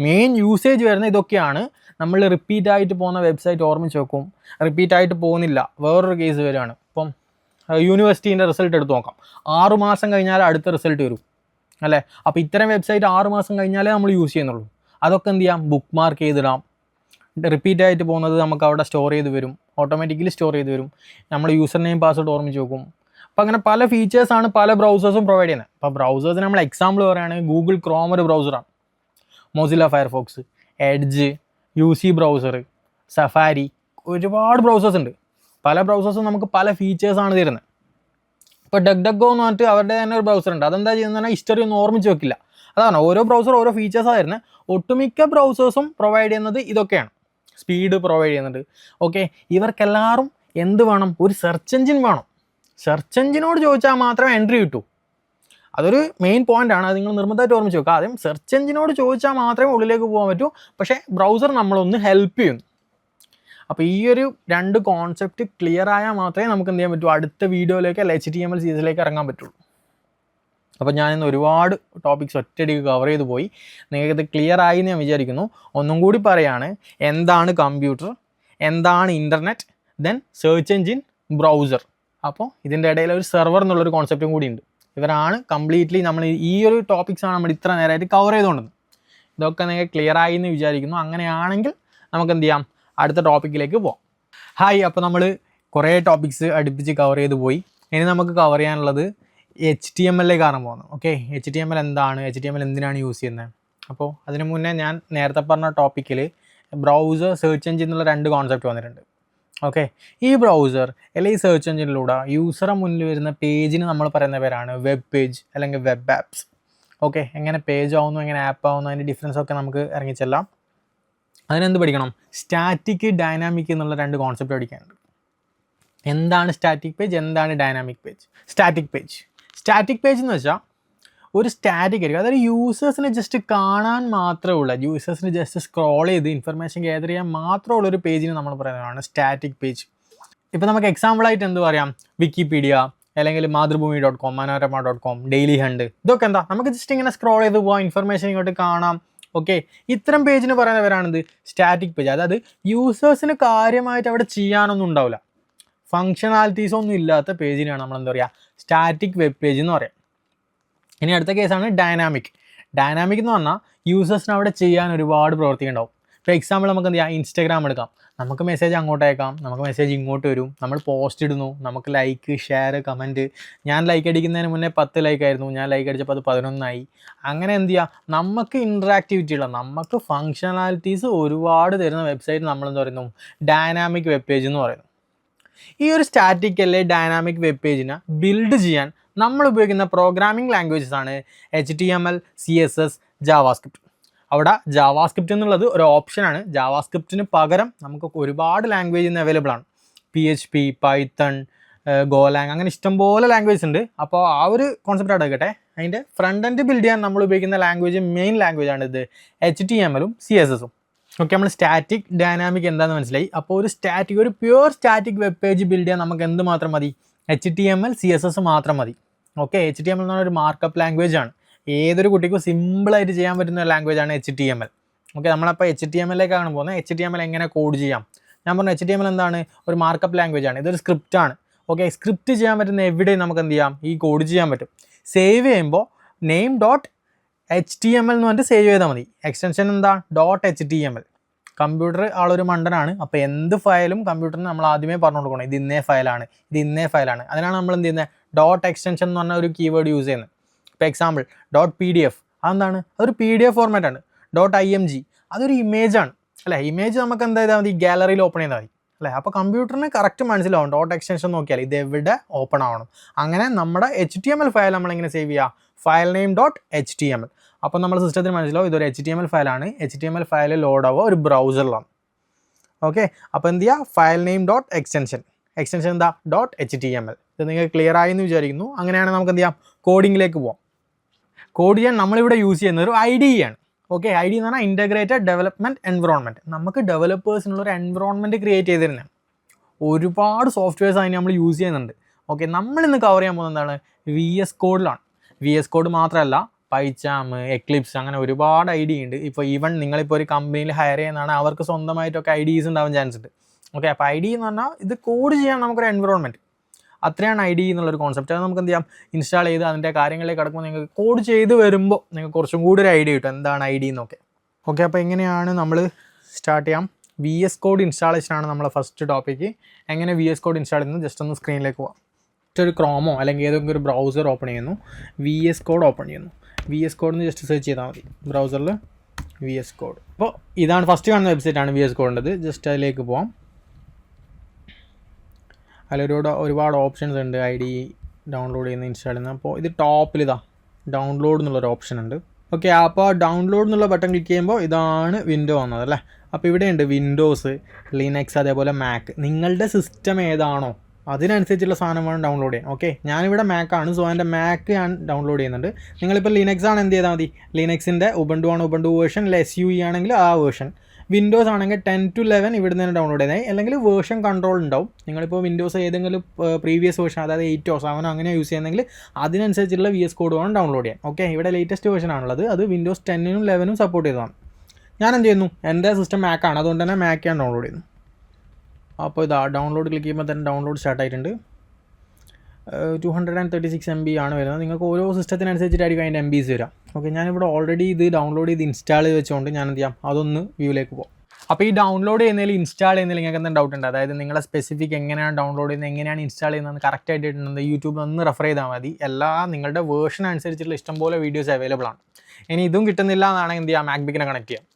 മെയിൻ യൂസേജ് വരുന്ന ഇതൊക്കെയാണ്. നമ്മൾ റിപ്പീറ്റായിട്ട് പോകുന്ന വെബ്സൈറ്റ് ഓർമ്മിച്ച് വെക്കും, റിപ്പീറ്റായിട്ട് പോകുന്നില്ല. വേറൊരു കേസ് വരികയാണ്, ഇപ്പം യൂണിവേഴ്സിറ്റീൻ്റെ റിസൾട്ട് എടുത്ത് നോക്കാം. 6 മാസം കഴിഞ്ഞാൽ അടുത്ത റിസൾട്ട് വരും അല്ലേ. അപ്പോൾ ഇത്തരം വെബ്സൈറ്റ് 6 മാസം കഴിഞ്ഞാലേ നമ്മൾ യൂസ് ചെയ്യുന്നുള്ളൂ. അതൊക്കെ എന്ത് ചെയ്യാം, ബുക്ക് മാർക്ക് ചെയ്തിടാം. റിപ്പീറ്റ് ആയിട്ട് പോകുന്നത് നമുക്ക് അവിടെ സ്റ്റോർ ചെയ്ത് വരും, ഓട്ടോമാറ്റിക്കലി സ്റ്റോർ ചെയ്ത് വരും. നമ്മൾ യൂസർ നെയിം പാസ്വേഡ് ഓർമ്മിച്ച് വെക്കും. അപ്പോൾ അങ്ങനെ പല ഫീച്ചേഴ്സാണ് പല ബ്രൗസേഴ്സും പ്രൊവൈഡ് ചെയ്യുന്നത്. അപ്പോൾ ബ്രൗസേഴ്സിന് നമ്മൾ എക്സാമ്പിൾ പറയുകയാണെങ്കിൽ ഗൂഗിൾ ക്രോം ഒരു ബ്രൗസറാണ്, Mozilla Firefox, Edge, UC browser, Safari, ഒരുപാട് ബ്രൗസേഴ്സ് ഉണ്ട്. പല ബ്രൗസേഴ്സും നമുക്ക് പല ഫീച്ചേഴ്സാണ് തരുന്നത്. ഇപ്പോൾ ഡഗ്ഡഗോ എന്ന് പറഞ്ഞിട്ട് അവരുടെ തന്നെ ഒരു ബ്രൗസർ ഉണ്ട്. അതെന്താ ചെയ്യുന്നത് പറഞ്ഞാൽ ഹിസ്റ്ററി ഒന്നും ഓർമ്മിച്ച് വെക്കില്ല. അതാണ് ഓരോ ബ്രൗസർ ഓരോ ഫീച്ചേഴ്സാണ് തരുന്നത്. ഒട്ടുമിക്ക ബ്രൗസേഴ്സും പ്രൊവൈഡ് ചെയ്യുന്നത് ഇതൊക്കെയാണ്, സ്പീഡ് പ്രൊവൈഡ് ചെയ്യുന്നുണ്ട്. ഓക്കെ, ഇവർക്കെല്ലാവരും എന്ത് വേണം, ഒരു സെർച്ച് എഞ്ചിൻ വേണം. സെർച്ച് എഞ്ചിനോട് ചോദിച്ചാൽ മാത്രമേ എൻട്രി കിട്ടൂ. അതൊരു മെയിൻ പോയിൻ്റാണ്, അത് നിങ്ങൾ നിർബന്ധമായിട്ട് ഓർമ്മിച്ച് വെക്കുക. ആദ്യം സെർച്ച് എഞ്ചിനോട് ചോദിച്ചാൽ മാത്രമേ ഉള്ളിലേക്ക് പോകാൻ പറ്റൂ. പക്ഷേ ബ്രൗസർ നമ്മളൊന്ന് ഹെൽപ്പ് ചെയ്യുന്നു. അപ്പോൾ ഈ ഒരു 2 കോൺസെപ്റ്റ് ക്ലിയർ ആയാൽ മാത്രമേ നമുക്ക് എന്ത് ചെയ്യാൻ പറ്റൂ, അടുത്ത വീഡിയോയിലേക്ക് HTML CSS ഇറങ്ങാൻ പറ്റുള്ളൂ. അപ്പോൾ ഞാനിന്ന് ഒരുപാട് ടോപ്പിക്സ് ഒറ്റയടിക്ക് കവർ ചെയ്ത് പോയി. നിങ്ങൾക്കിത് ക്ലിയർ ആയി എന്ന് ഞാൻ വിചാരിക്കുന്നു. ഒന്നും കൂടി പറയാണ്, എന്താണ് കമ്പ്യൂട്ടർ, എന്താണ് internet, then search engine, browser. അപ്പോൾ ഇതിൻ്റെ ഇടയിൽ ഒരു സെർവർ എന്നുള്ളൊരു കോൺസെപ്റ്റും കൂടി ഉണ്ട്. ഇവരാണ് കംപ്ലീറ്റ്ലി നമ്മൾ ഈ ഒരു ടോപ്പിക്സാണ് നമ്മൾ ഇത്ര നേരമായിട്ട് കവർ ചെയ്തുകൊണ്ടത്. ഇതൊക്കെ നിങ്ങൾക്ക് ക്ലിയർ ആയി എന്ന് വിചാരിക്കുന്നു. അങ്ങനെയാണെങ്കിൽ നമുക്ക് എന്ത് ചെയ്യാം, അടുത്ത ടോപ്പിക്കിലേക്ക് പോകാം. ഹായ്, അപ്പോൾ നമ്മൾ കുറേ ടോപ്പിക്സ് അടുപ്പിച്ച് കവർ ചെയ്ത് പോയി. ഇനി നമുക്ക് കവർ ചെയ്യാനുള്ളത് HTML കാണാൻ പോകുന്നത്. ഓക്കെ, HTML എന്താണ്, HTML എന്തിനാണ് യൂസ് ചെയ്യുന്നത്? അപ്പോൾ അതിന് മുന്നേ ഞാൻ നേരത്തെ പറഞ്ഞ ടോപ്പിക്കിൽ ബ്രൗസർ, സെർച്ച് എഞ്ചിൻ എന്നുള്ള 2 കോൺസെപ്റ്റ് വന്നിട്ടുണ്ട്. ഓക്കെ, ഈ ബ്രൗസർ അല്ലെങ്കിൽ സെർച്ച് എഞ്ചിനിലൂടെ യൂസറെ മുന്നിൽ വരുന്ന പേജിന് നമ്മൾ പറയുന്ന പേരാണ് വെബ് പേജ് അല്ലെങ്കിൽ വെബ് ആപ്സ്. ഓക്കെ, എങ്ങനെ പേജ് ആവുന്നു, എങ്ങനെ ആപ്പ് ആവുന്നു, അതിൻ്റെ ഡിഫറൻസ് ഒക്കെ നമുക്ക് ഇറങ്ങിച്ചെല്ലാം. അതിനെന്ത് പഠിക്കണം, സ്റ്റാറ്റിക്, ഡൈനാമിക് എന്നുള്ള 2 കോൺസെപ്റ്റ് പഠിക്കാനുണ്ട്. എന്താണ് സ്റ്റാറ്റിക് പേജ്, എന്താണ് ഡൈനാമിക് പേജ്? സ്റ്റാറ്റിക് പേജ് എന്ന് വെച്ചാൽ ഒരു സ്റ്റാറ്റിക് ആയിരിക്കും, അതായത് യൂസേഴ്സിനെ ജസ്റ്റ് കാണാൻ മാത്രമേ ഉള്ളൂ, യൂസേഴ്സിന് ജസ്റ്റ് സ്ക്രോൾ ചെയ്ത് ഇൻഫർമേഷൻ ഗ്യാദർ ചെയ്യാൻ മാത്രമുള്ള ഒരു പേജിന് നമ്മൾ പറയുന്നതാണ് സ്റ്റാറ്റിക് പേജ്. ഇപ്പോൾ നമുക്ക് എക്സാമ്പിളായിട്ട് എന്ത് പറയാം, വിക്കിപീഡിയ അല്ലെങ്കിൽ മാതൃഭൂമി.com, മനോരമ.com, ഡെയിലി ഹണ്ട്, ഇതൊക്കെ എന്താ, നമുക്ക് ജസ്റ്റ് ഇങ്ങനെ സ്ക്രോൾ ചെയ്ത് പോകാം, ഇൻഫർമേഷൻ ഇങ്ങോട്ട് കാണാം. ഓക്കെ, ഇത്തരം പേജിന് പറയുന്നവരാണിത് സ്റ്റാറ്റിക് പേജ്. അതായത് യൂസേഴ്സിന് കാര്യമായിട്ട് അവിടെ ചെയ്യാനൊന്നും ഉണ്ടാവില്ല, ഫങ്ഷണാലിറ്റീസ് ഒന്നും ഇല്ലാത്ത പേജിനാണ് നമ്മൾ എന്താ പറയുക, സ്റ്റാറ്റിക് വെബ് പേജ് എന്ന് പറയാം. ഇനി അടുത്ത കേസാണ് ഡൈനാമിക്. ഡൈനാമിക് എന്ന് പറഞ്ഞാൽ യൂസേഴ്സിന് അവിടെ ചെയ്യാൻ ഒരുപാട് പ്രവർത്തി ഉണ്ടാവും. ഇപ്പോൾ എക്സാമ്പിൾ നമുക്ക് എന്ത് ചെയ്യാം, ഇൻസ്റ്റാഗ്രാം എടുക്കാം. നമുക്ക് മെസ്സേജ് അങ്ങോട്ട് അയക്കാം, നമുക്ക് മെസ്സേജ് ഇങ്ങോട്ട് വരും, നമ്മൾ പോസ്റ്റ് ഇടുന്നു, നമുക്ക് ലൈക്ക്, ഷെയർ, കമൻറ്റ്. ഞാൻ ലൈക്ക് അടിക്കുന്നതിന് മുന്നേ 10 ലൈക്ക് ആയിരുന്നു, ഞാൻ ലൈക്ക് അടിച്ചപ്പോൾ അത് 11 അങ്ങനെ എന്ത് ചെയ്യുക, നമുക്ക് ഇൻട്രാക്ടിവിറ്റി ഉള്ള, നമുക്ക് ഫങ്ഷണാലിറ്റീസ് ഒരുപാട് തരുന്ന വെബ്സൈറ്റ് നമ്മളെന്ത് പറയുന്നു, ഡൈനാമിക് വെബ് പേജ് എന്ന് പറയുന്നു. ഈ ഒരു സ്റ്റാറ്റിക് അല്ലെ ഡൈനാമിക് വെബ് പേജിനെ ബിൽഡ് ചെയ്യാൻ നമ്മൾ ഉപയോഗിക്കുന്ന പ്രോഗ്രാമിംഗ് ലാംഗ്വേജസ് ആണ് HTML, CSS, ജാവാസ്ക്രിപ്റ്റ്. അവിടെ ജാവാസ്ക്രിപ്റ്റ് എന്നുള്ളത് ഒരു ഓപ്ഷനാണ്. ജാവാസ്ക്രിപ്റ്റിന് പകരം നമുക്ക് ഒരുപാട് ലാംഗ്വേജ് ഇന്ന് അവൈലബിൾ ആണ്. PHP, പൈത്തൺ, ഗോലാങ്, അങ്ങനെ ഇഷ്ടംപോലെ ലാംഗ്വേജസ് ഉണ്ട്. അപ്പോൾ ആ ഒരു കോൺസെപ്റ്റ് അവിടെ എടുക്കട്ടെ. അതിൻ്റെ ഫ്രണ്ട് എൻഡ് ബിൽഡ് ചെയ്യാൻ നമ്മൾ ഉപയോഗിക്കുന്ന ലാംഗ്വേജ്, മെയിൻ ലാംഗ്വേജ് ആണ് ഇത് HTML-ഉം CSS-ഉം. ഓക്കെ, നമ്മൾ സ്റ്റാറ്റിക്, ഡൈനാമിക് എന്താണെന്ന് മനസ്സിലായി. അപ്പോൾ ഒരു pure static web page build ചെയ്യാൻ നമുക്ക് എന്ത് മാത്രം മതി, HTML, CSS മാത്രം മതി. ഓക്കെ, HTML എന്ന് പറഞ്ഞാൽ ഒരു മാർക്കപ്പ് ലാംഗ്വേജ് ആണ്. ഏതൊരു കുട്ടിക്കും സിമ്പിളായിട്ട് ചെയ്യാൻ പറ്റുന്ന ലാംഗ്വേജ് ആണ് HTML. ഓക്കെ, നമ്മളപ്പോൾ HTML-ലേക്കാണ് പോകുന്നത്. HTML എങ്ങനെ കോഡ് ചെയ്യാം? ഞാൻ പറഞ്ഞു, HTML എന്താണ്, ഒരു മാർക്കപ്പ് ലാംഗ്വേജ് ആണ്, ഇതൊരു സ്ക്രിപ്റ്റ് ആണ്. ഓക്കെ, സ്ക്രിപ്റ്റ് ചെയ്യാൻ പറ്റുന്ന എവിടെയും നമുക്ക് എന്ത് ചെയ്യാം, ഈ കോഡ് ചെയ്യാൻ പറ്റും. സേവ് ചെയ്യുമ്പോൾ name.html എന്ന് പറഞ്ഞിട്ട് സേവ് ചെയ്താൽ മതി. എക്സ്റ്റൻഷൻ എന്താ, .html. കമ്പ്യൂട്ടർ ആളൊരു മണ്ടനാണ്. അപ്പോൾ എന്ത് ഫയലും കമ്പ്യൂട്ടറിന് നമ്മൾ ആദ്യമേ പറഞ്ഞു കൊടുക്കണം, ഇത് ഇന്നേ ഫയലാണ്, ഇത് ഇന്നേ ഫയലാണ്. അതിനാണ് നമ്മൾ എന്ത് ചെയ്യുന്നത്, .extension എന്ന് പറഞ്ഞ ഒരു കീവേഡ് യൂസ് ചെയ്യുന്നത്. ഇപ്പോൾ എക്സാമ്പിൾ .pdf, അതെന്താണ്, അതൊരു PDF ഫോർമാറ്റാണ്. .img, അതൊരു ഇമേജാണ് അല്ലേ. ഇമേജ് നമുക്ക് എന്താ ചെയ്താൽ മതി, ഗാലറിയിൽ ഓപ്പൺ ചെയ്താൽ മതി അല്ലേ. അപ്പോൾ കമ്പ്യൂട്ടറിന് കറക്റ്റ് മനസ്സിലാവും .extension നോക്കിയാൽ ഇത് എവിടെ ഓപ്പൺ ആവണം. അങ്ങനെ നമ്മുടെ HTML ഫയൽ നമ്മളെങ്ങനെ സേവ് ചെയ്യുക, ഫയൽ നെയിം .html. അപ്പോൾ നമ്മൾ സിസ്റ്റത്തിന് മനസ്സിലാവും ഇതൊരു HTML ഫയലാണ്. HTML ഫയൽ ലോഡ് ആവുക ഒരു ബ്രൗസറിലാണ്. ഓക്കെ, അപ്പോൾ എന്ത് ചെയ്യുക, ഫയൽ നെയിം .extension എന്താ, .html. ഇത് നിങ്ങൾക്ക് ക്ലിയർ ആയി എന്ന് വിചാരിക്കുന്നു. അങ്ങനെയാണെങ്കിൽ നമുക്ക് എന്ത് ചെയ്യാം, കോഡിങ്ങിലേക്ക് പോകാം. കോഡ് ചെയ്യാൻ നമ്മളിവിടെ യൂസ് ചെയ്യുന്നത് ഒരു IDE ആണ്. ഓക്കെ, IDE എന്ന് പറഞ്ഞാൽ ഇൻ്റഗ്രേറ്റഡ് ഡെവലപ്മെൻറ്റ് എൻവറോൺമെൻറ്റ്. നമുക്ക് ഡെവലപ്പേഴ്സിനുള്ളൊരു എൻവറോൺമെൻറ്റ് ക്രിയേറ്റ് ചെയ്തിരുന്നതാണ്. ഒരുപാട് സോഫ്റ്റ്വെയർസ് അതിന് നമ്മൾ യൂസ് ചെയ്യുന്നുണ്ട്. ഓക്കെ, നമ്മളിന്ന് കവർ ചെയ്യാൻ പോകുന്നത് എന്താണ്, VS കോഡിലാണ്. VS കോഡ് മാത്രമല്ല, പൈച്ചാം, എക്ലിപ്സ്, അങ്ങനെ ഒരുപാട് IDE ഉണ്ട്. ഇപ്പോൾ ഈവൻ നിങ്ങളിപ്പോൾ ഒരു കമ്പനിയിൽ ഹയർ ചെയ്യുന്നതാണ്, അവർക്ക് സ്വന്തമായിട്ടൊക്കെ IDEs ഉണ്ടാവാൻ ചാൻസ് ഉണ്ട്. ഓക്കെ, അപ്പോൾ IDE എന്ന് പറഞ്ഞാൽ ഇത് കോഡ് ചെയ്യാൻ നമുക്കൊരു എൻവറോൺമെൻറ്റ്, അത്രയാണ് IDE എന്നുള്ളൊരു കോൺസെപ്റ്റ്. അത് നമുക്ക് എന്ത് ചെയ്യാം, ഇൻസ്റ്റാൾ ചെയ്ത് അതിൻ്റെ കാര്യങ്ങളിലേക്ക് കിടക്കുമ്പോൾ നിങ്ങൾക്ക് കോഡ് ചെയ്ത് വരുമ്പോൾ നിങ്ങൾക്ക് കുറച്ചും കൂടി ഒരു ഐഡിയ കിട്ടും എന്താണ് IDE എന്നൊക്കെ. ഓക്കെ, അപ്പോൾ എങ്ങനെയാണ് നമ്മൾ സ്റ്റാർട്ട് ചെയ്യാം. VS Code ഇൻസ്റ്റാളേഷനാണ് നമ്മളെ ഫസ്റ്റ് ടോപ്പിക്ക്. എങ്ങനെ VS Code ഇൻസ്റ്റാൾ ചെയ്യുന്നത് ജസ്റ്റ് ഒന്ന് സ്ക്രീനിലേക്ക് പോകാം. ഒരു ക്രോമോ അല്ലെങ്കിൽ ഏതെങ്കിലും ഒരു ബ്രൗസർ ഓപ്പൺ ചെയ്യുന്നു, VS Code ഓപ്പൺ ചെയ്യുന്നു. VS Code എന്ന് ജസ്റ്റ് സെർച്ച് ചെയ്താൽ മതി ബ്രൗസറിൽ VS Code. അപ്പോൾ ഇതാണ് ഫസ്റ്റ് കാണുന്ന വെബ്സൈറ്റാണ് VS Codeൻ്റെത്. ജസ്റ്റ് അതിലേക്ക് പോകാം. ഒരുപാട് ഓപ്ഷൻസ് ഉണ്ട്, ID ഡൗൺലോഡ് ചെയ്യുന്ന, ഇൻസ്റ്റാൾ ചെയ്യുന്ന. അപ്പോൾ ഇത് ടോപ്പിൽ ഡൗൺലോഡ് എന്നുള്ളൊരു ഓപ്ഷൻ ഉണ്ട്. ഓക്കെ, അപ്പോൾ ഡൗൺലോഡ് എന്നുള്ള ബട്ടൺ ക്ലിക്ക് ചെയ്യുമ്പോൾ ഇതാണ് വിൻഡോ വന്നത് അല്ലേ. അപ്പോൾ ഇവിടെയുണ്ട് വിൻഡോസ്, ലിനക്സ്, അതേപോലെ മാക്ക്. നിങ്ങളുടെ സിസ്റ്റം ഏതാണോ അതിനനുസരിച്ചുള്ള സാധനം വേണം ഡൗൺലോഡ് ചെയ്യാൻ. ഓക്കെ, ഞാനിവിടെ മാക്കാണ്, സോ എൻ്റെ മാക്ക് ഞാൻ ഡൗൺലോഡ് ചെയ്യുന്നുണ്ട്. നിങ്ങളിപ്പോൾ ലിനക്സ് ആണ് എന്ത് ചെയ്താൽ മതി, ലിനക്സിൻ്റെ ഉബുണ്ടു ആണ്, ഉബുണ്ടു വേർഷൻ, SUE ആണെങ്കിൽ ആ വേർഷൻ. വിൻഡോസ് ആണെങ്കിൽ 10 to 11 ഇവിടെ നിന്ന് തന്നെ ഡൗൺലോഡ് ചെയ്താൽ, അല്ലെങ്കിൽ വേർഷൻ കൺട്രോൾ ഉണ്ടാവും. നിങ്ങളിപ്പോൾ വിൻഡോസ് ഏതെങ്കിലും പ്രീവിയസ് വേർഷൻ, അതായത് 8 or 7 അങ്ങനെ യൂസ് ചെയ്യുന്നെങ്കിൽ അതിനനുസരിച്ചുള്ള VS Code വേണം ഡൗൺലോഡ് ചെയ്യാൻ. ഓക്കെ, ഇവിടെ ലേറ്റസ്റ്റ് വേർഷൻ ആണുള്ളത്, അത് വിൻഡോസ് 10 ഉം 11 സപ്പോർട്ട് ചെയ്തതാണ്. ഞാൻ എന്ത് ചെയ്യുന്നു, എൻ്റെ സിസ്റ്റം മാക്കാണ്, അതുകൊണ്ട് തന്നെ മാക്ക് ഞാൻ ഡൗൺലോഡ് ചെയ്യുന്നു. അപ്പോൾ ഡൗൺലോഡ് ക്ലിക്ക് ചെയ്യുമ്പോൾ തന്നെ ഡൗൺലോഡ് സ്റ്റാർട്ട് ആയിട്ടുണ്ട്. 236 MB ആണ് വരുന്നത്. നിങ്ങൾക്ക് ഓരോ സിസ്റ്റത്തിനനുസരിച്ചിട്ടായിരിക്കും അതിൻ്റെ MBs വരാം. ഓക്കെ, ഞാനിവിടെ ഓൾറെഡി ഇത് ഡൗൺലോഡ് ചെയ്ത് ഇൻസ്റ്റാൾ ചെയ്ത് വെച്ചുകൊണ്ട് ഞാൻ എന്ത് ചെയ്യാം, അതൊന്ന് വ്യൂവിലേക്ക് പോകും. അപ്പോൾ ഈ ഡൗൺലോഡ് ചെയ്യുന്നതിൽ, ഇൻസ്റ്റാൾ ചെയ്യുന്നതിൽ നിങ്ങൾക്ക് എന്തെങ്കിലും ഡൗട്ട് ഉണ്ട്, അതായത് നിങ്ങളെ സ്പെസിഫിക് എങ്ങനെയാണ് ഡൗൺലോഡ് ചെയ്യുന്നത്, എങ്ങനെയാണ് ഇൻസ്റ്റാൾ ചെയ്യുന്നത് കറക്റ്റ് ആയിട്ട് യൂട്യൂബിൽ ഒന്ന് റെഫർ ചെയ്താൽ മതി. നിങ്ങളുടെ വേർഷൻ അനുസരിച്ചുള്ള ഇഷ്ടംപോലെ വീഡിയോസ് അവൈലബിൾ ആണ്. ഇനി ഇതും കിട്ടുന്നില്ല എന്നാണെങ്കിൽ എന്ത് ചെയ്യാം, മാക്ബുക്കിനെ കണക്ട് ചെയ്യാം.